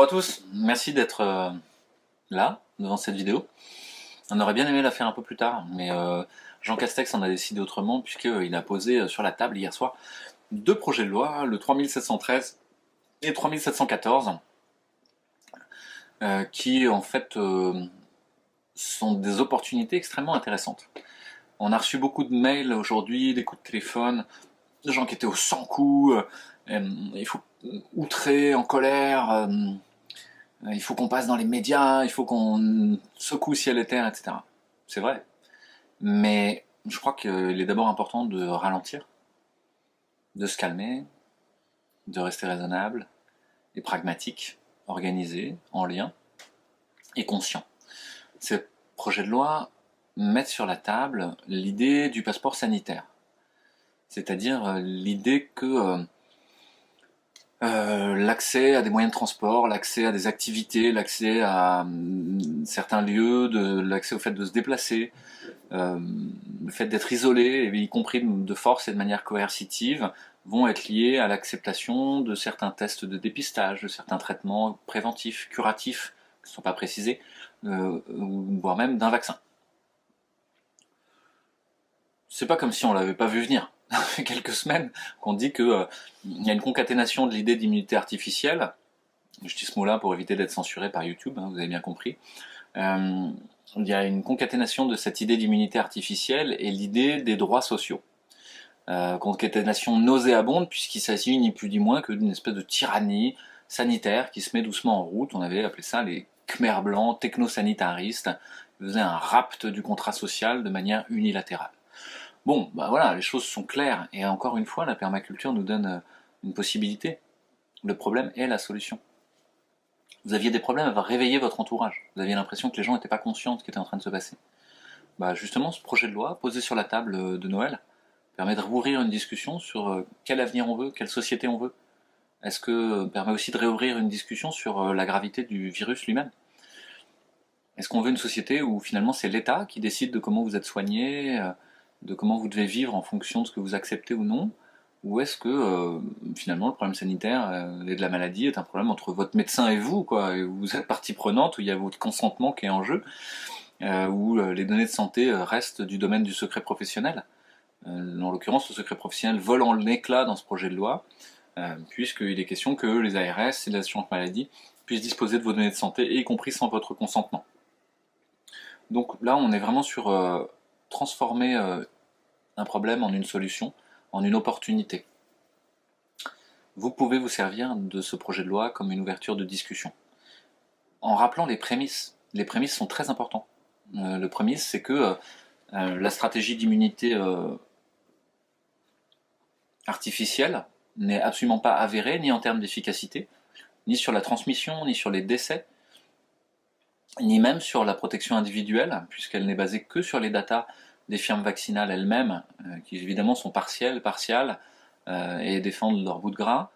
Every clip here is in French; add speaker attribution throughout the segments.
Speaker 1: à tous, merci d'être là, devant cette vidéo. On aurait bien aimé la faire un peu plus tard, mais Jean Castex en a décidé autrement, puisqu'il a posé sur la table hier soir deux projets de loi, le 3713 et 3714, qui en fait sont des opportunités extrêmement intéressantes. On a reçu beaucoup de mails aujourd'hui, des coups de téléphone, de gens qui étaient au sans coup, il faut outré, en colère, il faut qu'on passe dans les médias, il faut qu'on secoue ciel et terre, etc. C'est vrai. Mais je crois qu'il est d'abord important de ralentir, de se calmer, de rester raisonnable et pragmatique, organisé, en lien et conscient. Ces projets de loi mettent sur la table l'idée du passeport sanitaire. C'est-à-dire l'idée que l'accès à des moyens de transport, l'accès à des activités, l'accès à certains lieux, l'accès au fait de se déplacer, le fait d'être isolé, y compris de force et de manière coercitive, vont être liés à l'acceptation de certains tests de dépistage, de certains traitements préventifs, curatifs, qui ne sont pas précisés, voire même d'un vaccin. C'est pas comme si on l'avait pas vu venir. Ça fait quelques semaines qu'on dit qu'il y a une concaténation de l'idée d'immunité artificielle. Je dis ce mot-là pour éviter d'être censuré par YouTube, vous avez bien compris. Il y a une concaténation de cette idée d'immunité artificielle et l'idée des droits sociaux. Concaténation nauséabonde, puisqu'il s'agit ni plus ni moins que d'une espèce de tyrannie sanitaire qui se met doucement en route. On avait appelé ça les Khmers blancs technosanitaristes, qui faisaient un rapt du contrat social de manière unilatérale. Bon, bah voilà, les choses sont claires, et encore une fois, la permaculture nous donne une possibilité. Le problème est la solution. Vous aviez des problèmes à réveiller votre entourage, vous aviez l'impression que les gens n'étaient pas conscients de ce qui était en train de se passer. Bah justement, ce projet de loi, posé sur la table de Noël, permet de rouvrir une discussion sur quel avenir on veut, quelle société on veut. Est-ce que permet aussi de réouvrir une discussion sur la gravité du virus lui-même? Est-ce qu'on veut une société où finalement c'est l'État qui décide de comment vous êtes soigné, de comment vous devez vivre en fonction de ce que vous acceptez ou non? Ou est-ce que finalement le problème sanitaire et de la maladie est un problème entre votre médecin et vous, quoi, et vous êtes partie prenante, où il y a votre consentement qui est en jeu, où les données de santé restent du domaine du secret professionnel? En l'occurrence, le secret professionnel vole en éclat dans ce projet de loi, puisqu'il est question que les ARS et l'assurance maladie puissent disposer de vos données de santé, y compris sans votre consentement. Donc là, on est vraiment sur transformer un problème en une solution, en une opportunité. Vous pouvez vous servir de ce projet de loi comme une ouverture de discussion, en rappelant les prémices. Les prémices sont très importants. Le prémisse, c'est que la stratégie d'immunité artificielle n'est absolument pas avérée, ni en termes d'efficacité, ni sur la transmission, ni sur les décès, ni même sur la protection individuelle, puisqu'elle n'est basée que sur les datas des firmes vaccinales elles-mêmes, qui évidemment sont partiales, et défendent leur bout de gras,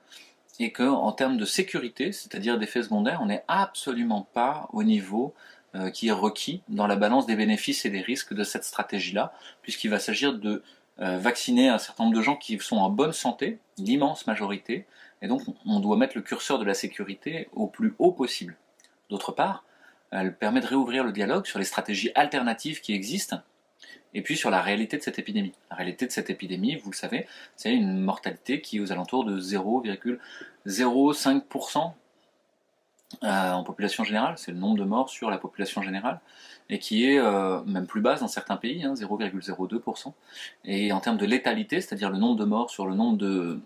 Speaker 1: et qu'en termes de sécurité, c'est-à-dire d'effets secondaires, on n'est absolument pas au niveau qui est requis dans la balance des bénéfices et des risques de cette stratégie-là, puisqu'il va s'agir de vacciner un certain nombre de gens qui sont en bonne santé, l'immense majorité, et donc on doit mettre le curseur de la sécurité au plus haut possible. D'autre part, elle permet de réouvrir le dialogue sur les stratégies alternatives qui existent, et puis sur la réalité de cette épidémie. La réalité de cette épidémie, vous le savez, c'est une mortalité qui est aux alentours de 0,05% en population générale, c'est le nombre de morts sur la population générale, et qui est même plus basse dans certains pays, 0,02%. Et en termes de létalité, c'est-à-dire le nombre de morts sur le nombre de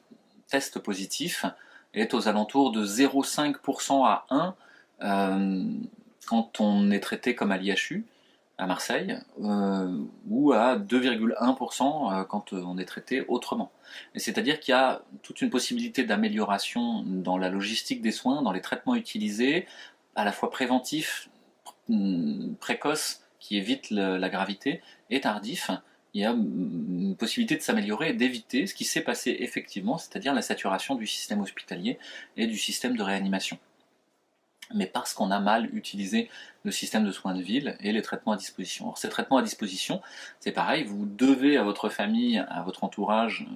Speaker 1: tests positifs, est aux alentours de 0,5% à 1 quand on est traité comme à l'IHU, à Marseille, ou à 2,1% quand on est traité autrement. Et c'est-à-dire qu'il y a toute une possibilité d'amélioration dans la logistique des soins, dans les traitements utilisés, à la fois préventifs, précoces, qui évitent la gravité, et tardifs. Il y a une possibilité de s'améliorer et d'éviter ce qui s'est passé effectivement, c'est-à-dire la saturation du système hospitalier et du système de réanimation. Mais parce qu'on a mal utilisé le système de soins de ville et les traitements à disposition. Alors ces traitements à disposition, c'est pareil, vous devez à votre famille, à votre entourage,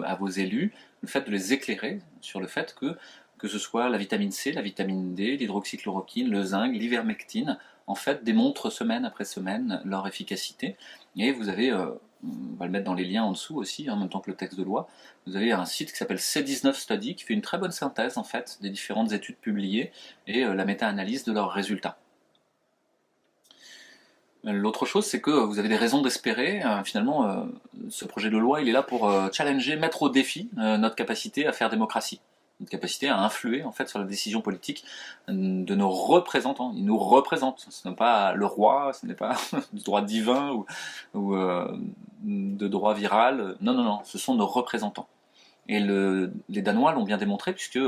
Speaker 1: à vos élus, le fait de les éclairer sur le fait que que ce soit la vitamine C, la vitamine D, l'hydroxychloroquine, le zinc, l'ivermectine, en fait, démontrent semaine après semaine leur efficacité. Et vous avez, on va le mettre dans les liens en dessous aussi, en même temps que le texte de loi, vous avez un site qui s'appelle C19 Study, qui fait une très bonne synthèse, en fait, des différentes études publiées et la méta-analyse de leurs résultats. L'autre chose, c'est que vous avez des raisons d'espérer. Finalement, ce projet de loi, il est là pour challenger, mettre au défi notre capacité à faire démocratie, notre capacité à influer en fait sur la décision politique de nos représentants. Ils nous représentent. Ce n'est pas le roi, ce n'est pas du droit divin ou de droit viral. Non, non, non, ce sont nos représentants. Et les Danois l'ont bien démontré puisque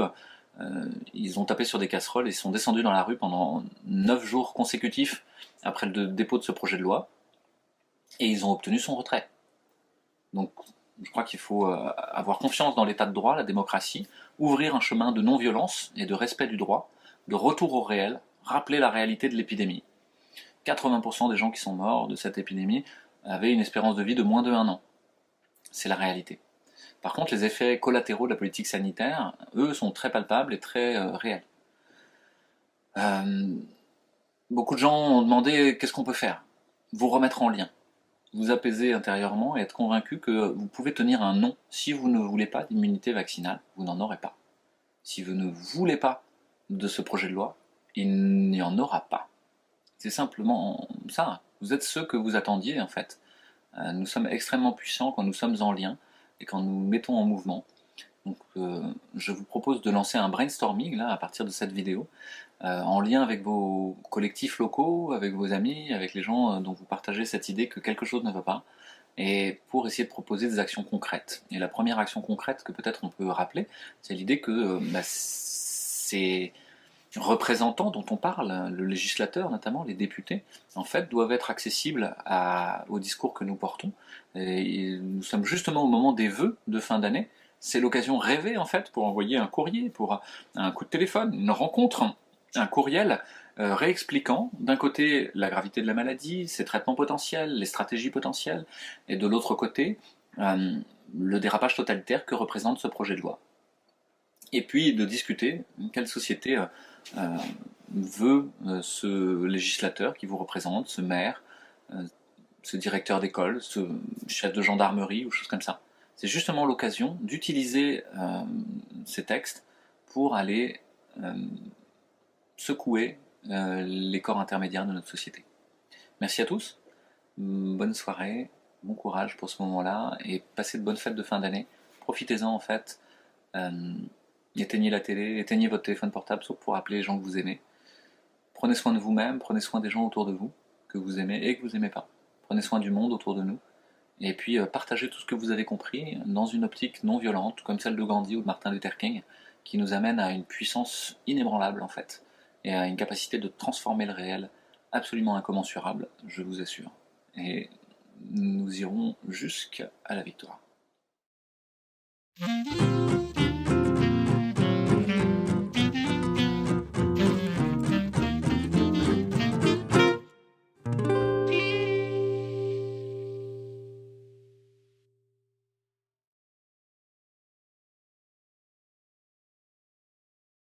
Speaker 1: ils ont tapé sur des casseroles et ils sont descendus dans la rue pendant 9 jours consécutifs après le dépôt de ce projet de loi, et ils ont obtenu son retrait. Donc je crois qu'il faut avoir confiance dans l'état de droit, la démocratie, ouvrir un chemin de non-violence et de respect du droit, de retour au réel, rappeler la réalité de l'épidémie. 80% des gens qui sont morts de cette épidémie avaient une espérance de vie de moins de 1 an. C'est la réalité. Par contre, les effets collatéraux de la politique sanitaire, eux, sont très palpables et très réels. Beaucoup de gens ont demandé qu'est-ce qu'on peut faire. Vous remettre en lien, vous apaiser intérieurement et être convaincu que vous pouvez tenir un non. Si vous ne voulez pas d'immunité vaccinale, vous n'en aurez pas. Si vous ne voulez pas de ce projet de loi, il n'y en aura pas. C'est simplement ça. Vous êtes ceux que vous attendiez en fait. Nous sommes extrêmement puissants quand nous sommes en lien et quand nous mettons en mouvement. Donc je vous propose de lancer un brainstorming là à partir de cette vidéo, en lien avec vos collectifs locaux, avec vos amis, avec les gens dont vous partagez cette idée que quelque chose ne va pas, et pour essayer de proposer des actions concrètes. Et la première action concrète que peut-être on peut rappeler, c'est l'idée que ces représentants dont on parle, le législateur notamment, les députés, en fait doivent être accessibles au discours que nous portons. Et nous sommes justement au moment des vœux de fin d'année. C'est l'occasion rêvée en fait pour envoyer un courrier, pour un coup de téléphone, une rencontre, un courriel réexpliquant d'un côté la gravité de la maladie, ses traitements potentiels, les stratégies potentielles, et de l'autre côté le dérapage totalitaire que représente ce projet de loi. Et puis de discuter quelle société veut ce législateur qui vous représente, ce maire, ce directeur d'école, ce chef de gendarmerie ou choses comme ça. C'est justement l'occasion d'utiliser ces textes pour aller secouer les corps intermédiaires de notre société. Merci à tous, bonne soirée, bon courage pour ce moment-là, et passez de bonnes fêtes de fin d'année. Profitez-en en fait, éteignez la télé, éteignez votre téléphone portable, sauf pour appeler les gens que vous aimez. Prenez soin de vous-même, prenez soin des gens autour de vous, que vous aimez et que vous n'aimez pas. Prenez soin du monde autour de nous. Et puis partagez tout ce que vous avez compris dans une optique non violente, comme celle de Gandhi ou de Martin Luther King, qui nous amène à une puissance inébranlable en fait, et à une capacité de transformer le réel absolument incommensurable, je vous assure. Et nous irons jusqu'à la victoire.